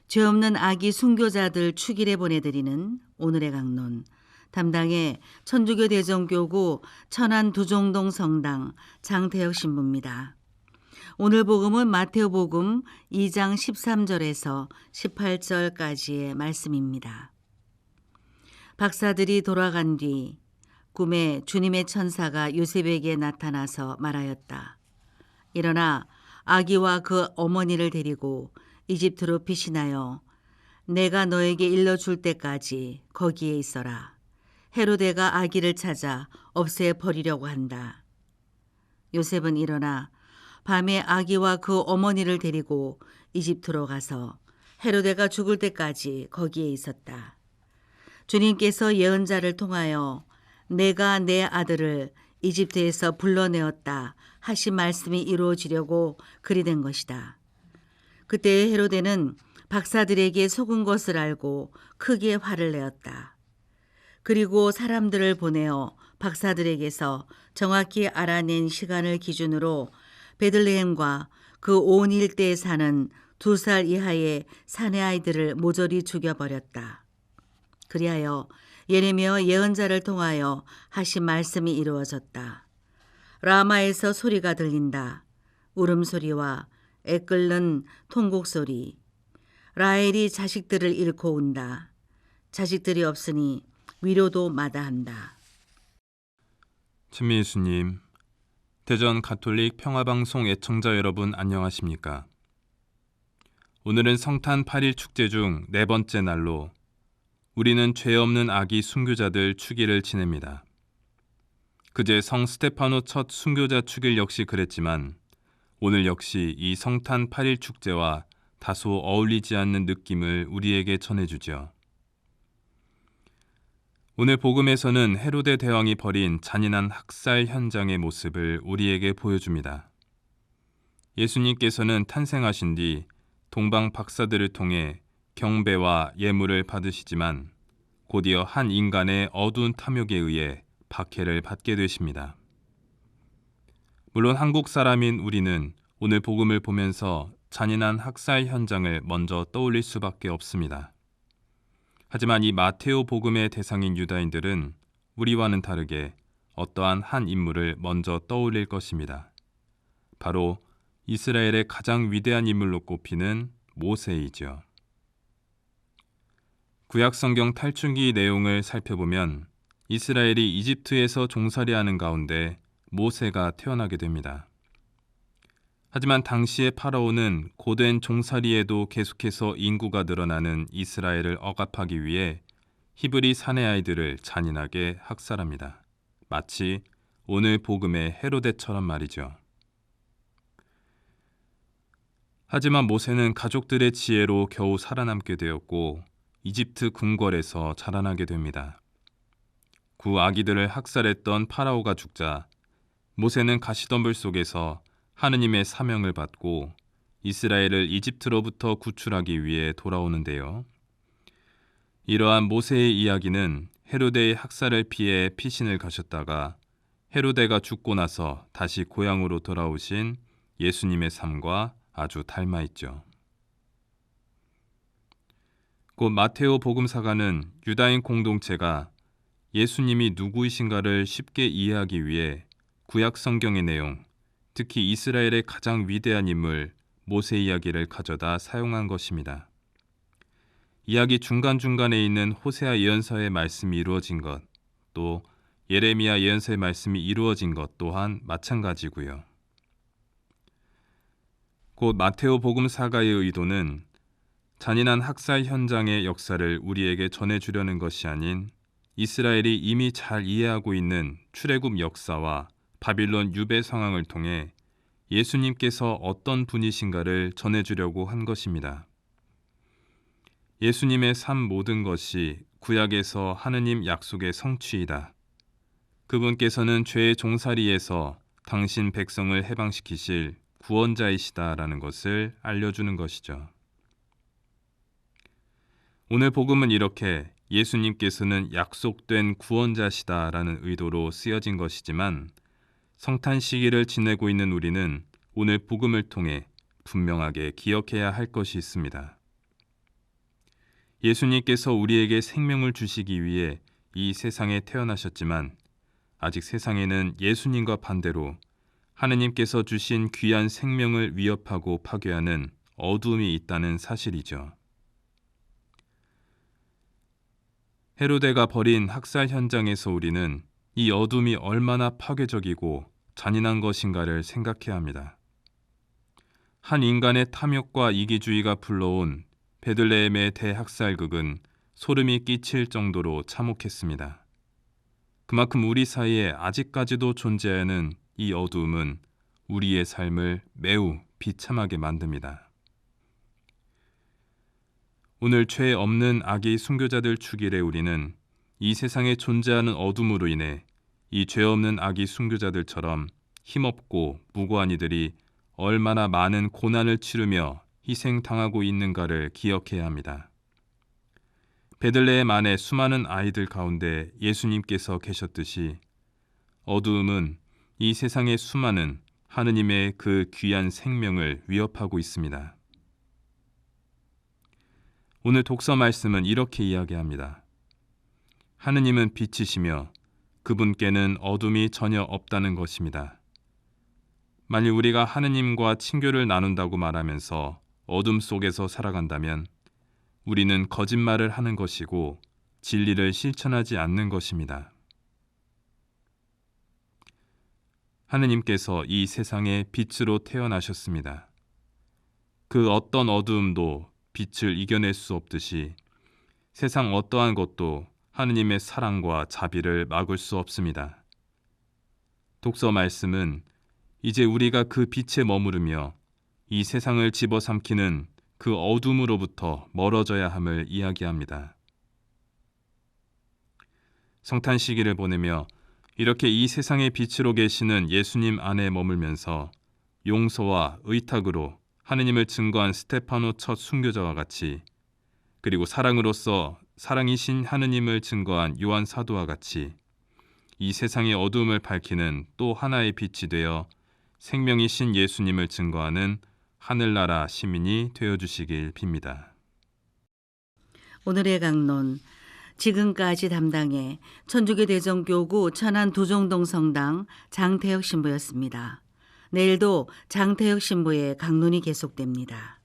죄 없는 아기 순교자들 축일에 보내드리는 오늘의 강론, 담당의 천주교 대전교구 천안 두종동 성당 장태혁 신부입니다. 오늘 복음은 마테오 복음 2장 13절에서 18절까지의 말씀입니다. 박사들이 돌아간 뒤 꿈에 주님의 천사가 요셉에게 나타나서 말하였다. 일어나 아기와 그 어머니를 데리고 이집트로 피신하여 내가 너에게 일러줄 때까지 거기에 있어라. 헤로데가 아기를 찾아 없애버리려고 한다. 요셉은 일어나 밤에 아기와 그 어머니를 데리고 이집트로 가서 헤로데가 죽을 때까지 거기에 있었다. 주님께서 예언자를 통하여 내가 내 아들을 이집트에서 불러내었다 하신 말씀이 이루어지려고 그리 된 것이다. 그때 헤로데는 박사들에게 속은 것을 알고 크게 화를 내었다. 그리고 사람들을 보내어 박사들에게서 정확히 알아낸 시간을 기준으로 베들레헴과 그 온 일대에 사는 2살 이하의 사내 아이들을 모조리 죽여버렸다. 그리하여 예레미야 예언자를 통하여 하신 말씀이 이루어졌다. 라마에서 소리가 들린다. 울음소리와 애끓는 통곡소리. 라헬이 자식들을 잃고 온다. 자식들이 없으니 위로도 마다한다. 친미예수님, 대전 가톨릭 평화방송 애청자 여러분 안녕하십니까? 오늘은 성탄 8일 축제 중 네 번째 날로 우리는 죄 없는 아기 순교자들 축일을 지냅니다. 그제 성 스테파노 첫 순교자 축일 역시 그랬지만 오늘 역시 이 성탄 8일 축제와 다소 어울리지 않는 느낌을 우리에게 전해주죠. 오늘 복음에서는 헤로데 대왕이 벌인 잔인한 학살 현장의 모습을 우리에게 보여줍니다. 예수님께서는 탄생하신 뒤 동방 박사들을 통해 경배와 예물을 받으시지만 곧이어 한 인간의 어두운 탐욕에 의해 박해를 받게 되십니다. 물론 한국 사람인 우리는 오늘 복음을 보면서 잔인한 학살 현장을 먼저 떠올릴 수밖에 없습니다. 하지만 이 마테오 복음의 대상인 유다인들은 우리와는 다르게 어떠한 한 인물을 먼저 떠올릴 것입니다. 바로 이스라엘의 가장 위대한 인물로 꼽히는 모세이죠. 구약 성경 탈출기 내용을 살펴보면 이스라엘이 이집트에서 종살이하는 가운데 모세가 태어나게 됩니다. 하지만 당시의 파라오는 고된 종살이에도 계속해서 인구가 늘어나는 이스라엘을 억압하기 위해 히브리 사내 아이들을 잔인하게 학살합니다. 마치 오늘 복음의 헤로데처럼 말이죠. 하지만 모세는 가족들의 지혜로 겨우 살아남게 되었고 이집트 궁궐에서 자라나게 됩니다. 구 아기들을 학살했던 파라오가 죽자 모세는 가시덤불 속에서 하느님의 사명을 받고 이스라엘을 이집트로부터 구출하기 위해 돌아오는데요. 이러한 모세의 이야기는 헤로데의 학살을 피해 피신을 가셨다가 헤로데가 죽고 나서 다시 고향으로 돌아오신 예수님의 삶과 아주 닮아 있죠. 곧 마테오 복음사가는 유다인 공동체가 예수님이 누구이신가를 쉽게 이해하기 위해 구약 성경의 내용, 특히 이스라엘의 가장 위대한 인물 모세 이야기를 가져다 사용한 것입니다. 이야기 중간중간에 있는 호세아 예언서의 말씀이 이루어진 것, 또 예레미야 예언서의 말씀이 이루어진 것 또한 마찬가지고요. 곧 마테오 복음사가의 의도는 잔인한 학살 현장의 역사를 우리에게 전해주려는 것이 아닌 이스라엘이 이미 잘 이해하고 있는 출애굽 역사와 바빌론 유배 상황을 통해 예수님께서 어떤 분이신가를 전해주려고 한 것입니다. 예수님의 삶 모든 것이 구약에서 하느님 약속의 성취이다. 그분께서는 죄의 종살이에서 당신 백성을 해방시키실 구원자이시다라는 것을 알려주는 것이죠. 오늘 복음은 이렇게 예수님께서는 약속된 구원자시다라는 의도로 쓰여진 것이지만 성탄 시기를 지내고 있는 우리는 오늘 복음을 통해 분명하게 기억해야 할 것이 있습니다. 예수님께서 우리에게 생명을 주시기 위해 이 세상에 태어나셨지만 아직 세상에는 예수님과 반대로 하느님께서 주신 귀한 생명을 위협하고 파괴하는 어두움이 있다는 사실이죠. 헤로데가 벌인 학살 현장에서 우리는 이 어둠이 얼마나 파괴적이고 잔인한 것인가를 생각해야 합니다. 한 인간의 탐욕과 이기주의가 불러온 베들레헴의 대학살극은 소름이 끼칠 정도로 참혹했습니다. 그만큼 우리 사이에 아직까지도 존재하는 이 어두움은 우리의 삶을 매우 비참하게 만듭니다. 오늘 죄 없는 아기 순교자들 축일에 우리는 이 세상에 존재하는 어둠으로 인해 이 죄 없는 아기 순교자들처럼 힘없고 무고한 이들이 얼마나 많은 고난을 치르며 희생당하고 있는가를 기억해야 합니다. 베들레헴 안에 수많은 아이들 가운데 예수님께서 계셨듯이 어두움은 이 세상의 수많은 하느님의 그 귀한 생명을 위협하고 있습니다. 오늘 독서 말씀은 이렇게 이야기합니다. 하느님은 빛이시며 그분께는 어둠이 전혀 없다는 것입니다. 만일 우리가 하느님과 친교를 나눈다고 말하면서 어둠 속에서 살아간다면 우리는 거짓말을 하는 것이고 진리를 실천하지 않는 것입니다. 하느님께서 이 세상에 빛으로 태어나셨습니다. 그 어떤 어두움도 빛을 이겨낼 수 없듯이 세상 어떠한 것도 하느님의 사랑과 자비를 막을 수 없습니다. 독서 말씀은 이제 우리가 그 빛에 머무르며 이 세상을 집어삼키는 그 어둠으로부터 멀어져야 함을 이야기합니다. 성탄 시기를 보내며 이렇게 이 세상의 빛으로 계시는 예수님 안에 머물면서 용서와 의탁으로 하느님을 증거한 스테파노 첫 순교자와 같이, 그리고 사랑으로서 사랑이신 하느님을 증거한 요한 사도와 같이 이 세상의 어두움을 밝히는 또 하나의 빛이 되어 생명이신 예수님을 증거하는 하늘나라 시민이 되어주시길 빕니다. 오늘의 강론, 지금까지 담당해 천주교 대전교구 천안 도종동 성당 장태혁 신부였습니다. 내일도 장태혁 신부의 강론이 계속됩니다.